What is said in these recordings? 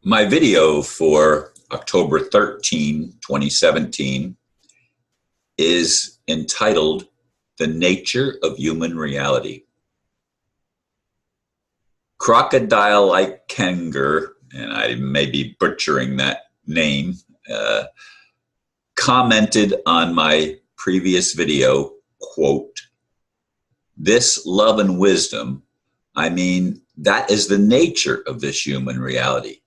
My video for October 13, 2017 is entitled The Nature of Human Reality. Crocodile Ikengar, and I may be butchering that name, commented on my previous video, quote, "This love and wisdom, that is the nature of this human reality.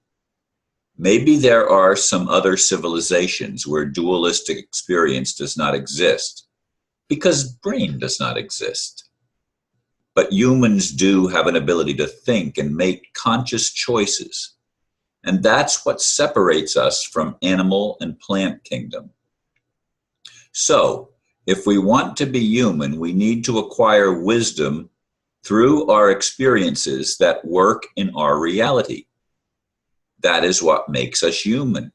Maybe there are some other civilizations where dualistic experience does not exist because brain does not exist. But humans do have an ability to think and make conscious choices. And that's what separates us from animal and plant kingdom. So, if we want to be human, we need to acquire wisdom through our experiences that work in our reality. That is what makes us human.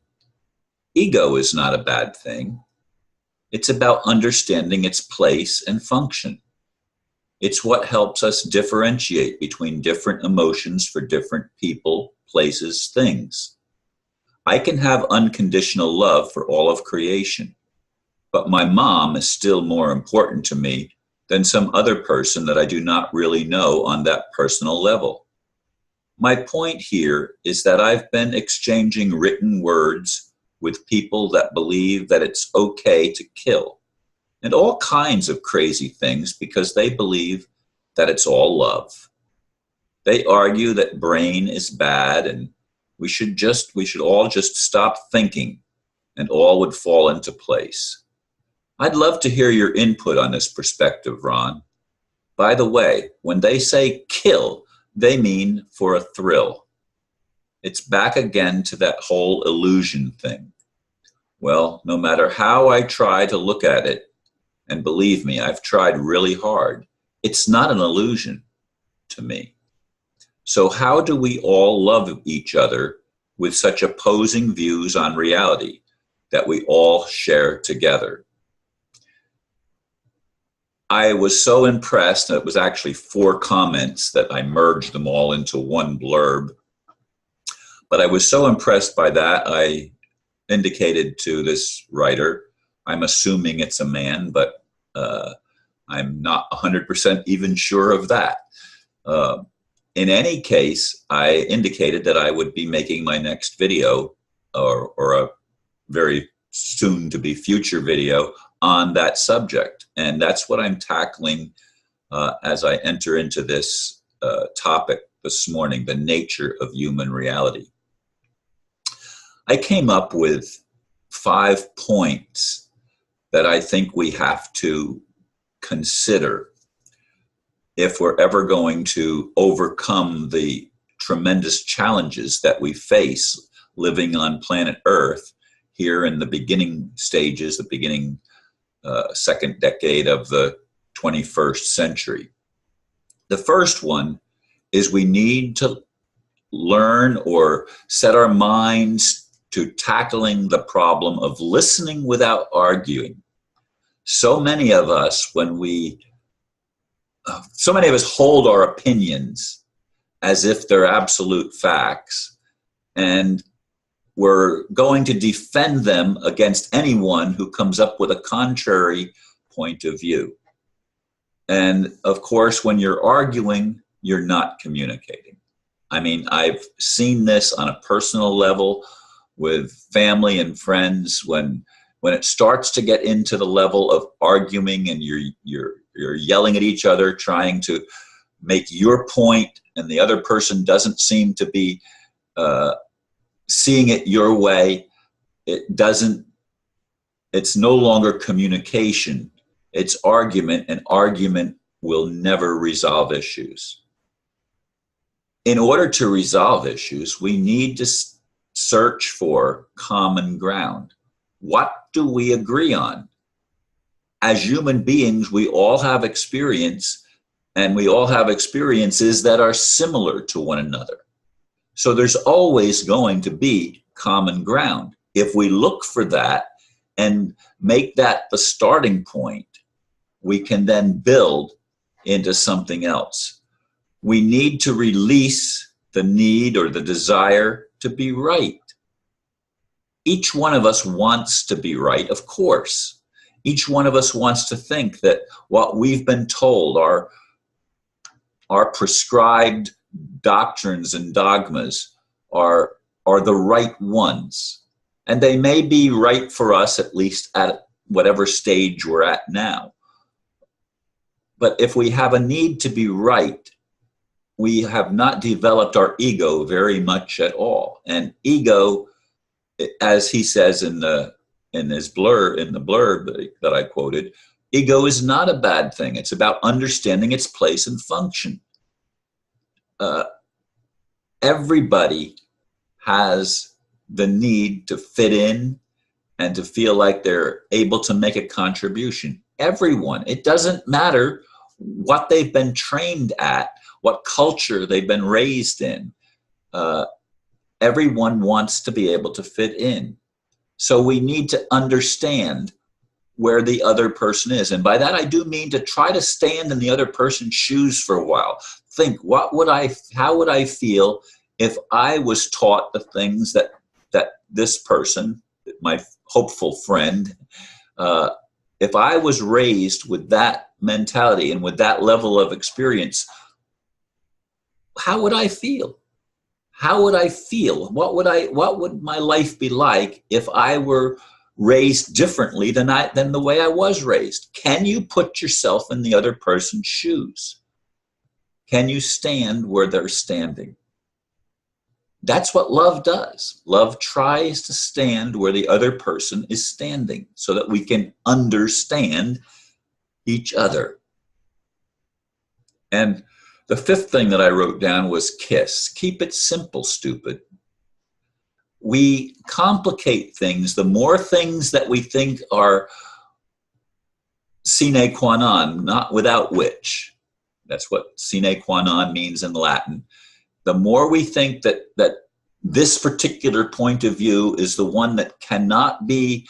Ego is not a bad thing. It's about understanding its place and function. It's what helps us differentiate between different emotions for different people, places, things. I can have unconditional love for all of creation, but my mom is still more important to me than some other person that I do not really know on that personal level. My point here is that I've been exchanging written words with people that believe that it's okay to kill and all kinds of crazy things because they believe that it's all love. They argue that brain is bad and we should all just stop thinking and all would fall into place. I'd love to hear your input on this perspective, Ron. By the way, when they say kill, they mean for a thrill. It's back again to that whole illusion thing. Well, no matter how I try to look at it, and believe me, I've tried really hard, it's not an illusion to me. So how do we all love each other with such opposing views on reality that we all share together? I was so impressed, and it was actually 4 comments that I merged them all into one blurb. But I was so impressed by that, I indicated to this writer, I'm assuming it's a man, but I'm not 100% even sure of that. In any case, I indicated that I would be making my next video or a very soon to be future video on that subject. And that's what I'm tackling as I enter into this topic this morning, the nature of human reality. I came up with 5 points that I think we have to consider if we're ever going to overcome the tremendous challenges that we face living on planet Earth here in the beginning stages, the beginning second decade of the 21st century. The first one is we need to learn or set our minds to tackling the problem of listening without arguing. So many of us hold our opinions as if they're absolute facts, and we're going to defend them against anyone who comes up with a contrary point of view. And of course, when you're arguing, you're not communicating. I've seen this on a personal level with family and friends when it starts to get into the level of arguing and you're yelling at each other, trying to make your point, and the other person doesn't seem to be seeing it your way. It's no longer communication, it's argument, and argument will never resolve issues. In order to resolve issues, we need to search for common ground. What do we agree on? As human beings, we all have experience, and we all have experiences that are similar to one another. So there's always going to be common ground. If we look for that and make that the starting point, we can then build into something else. We need to release the need or the desire to be right. Each one of us wants to be right, of course. Each one of us wants to think that what we've been told, our prescribed doctrines and dogmas are the right ones. And they may be right for us, at least at whatever stage we're at now. But if we have a need to be right, we have not developed our ego very much at all. And ego, as he says in the blurb that I quoted, ego is not a bad thing. It's about understanding its place and function. Everybody has the need to fit in and to feel like they're able to make a contribution. Everyone. It doesn't matter what they've been trained at, what culture they've been raised in. Everyone wants to be able to fit in. So we need to understand where the other person is. And by that, I do mean to try to stand in the other person's shoes for a while. Think, how would I feel if I was taught the things that this person, my hopeful friend, if I was raised with that mentality and with that level of experience, how would I feel? How would I feel? What would my life be like if I were raised differently than the way I was raised? Can you put yourself in the other person's shoes? Can you stand where they're standing? That's what love does. Love tries to stand where the other person is standing so that we can understand each other. And the fifth thing that I wrote down was KISS. Keep it simple, stupid. We complicate things. The more things that we think are sine qua non, not without which. That's what sine qua non means in Latin. The more we think that this particular point of view is the one that cannot be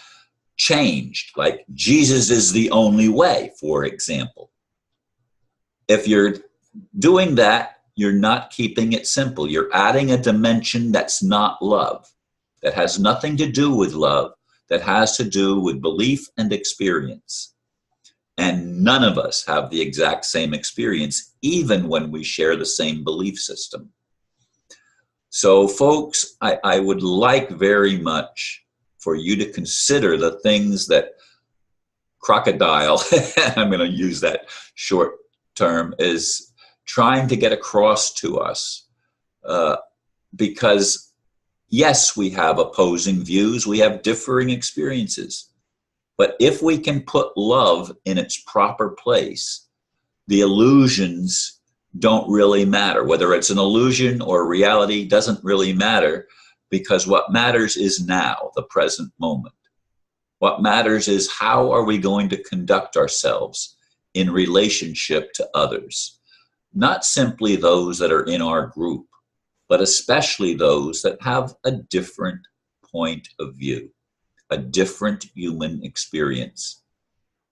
changed, like Jesus is the only way, for example. If you're doing that, you're not keeping it simple. You're adding a dimension that's not love, that has nothing to do with love, that has to do with belief and experience. And none of us have the exact same experience, even when we share the same belief system. So, folks, I would like very much for you to consider the things that Crocodile, I'm going to use that short term, is trying to get across to us. Because, yes, we have opposing views, we have differing experiences. But if we can put love in its proper place, the illusions don't really matter. Whether it's an illusion or reality doesn't really matter, because what matters is now, the present moment. What matters is how are we going to conduct ourselves in relationship to others. Not simply those that are in our group, but especially those that have a different point of view, a different human experience.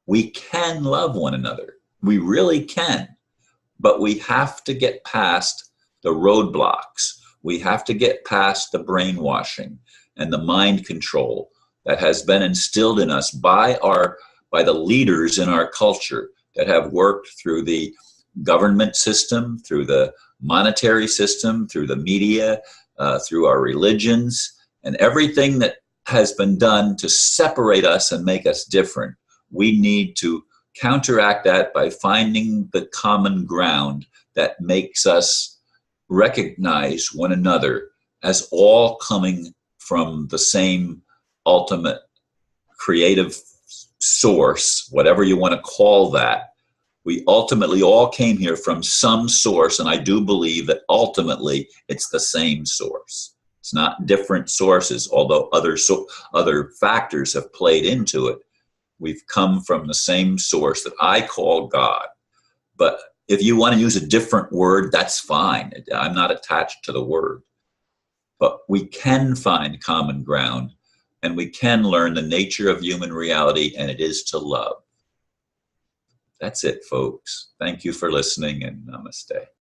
We can love one another. We really can. But we have to get past the roadblocks. We have to get past the brainwashing and the mind control that has been instilled in us by the leaders in our culture that have worked through the government system, through the monetary system, through the media, through our religions, and everything that has been done to separate us and make us different. We need to counteract that by finding the common ground that makes us recognize one another as all coming from the same ultimate creative source, whatever you want to call that. We ultimately all came here from some source, and I do believe that ultimately it's the same source. It's not different sources, although other factors have played into it. We've come from the same source that I call God. But if you want to use a different word, that's fine. I'm not attached to the word. But we can find common ground, and we can learn the nature of human reality, and it is to love. That's it, folks. Thank you for listening, and namaste.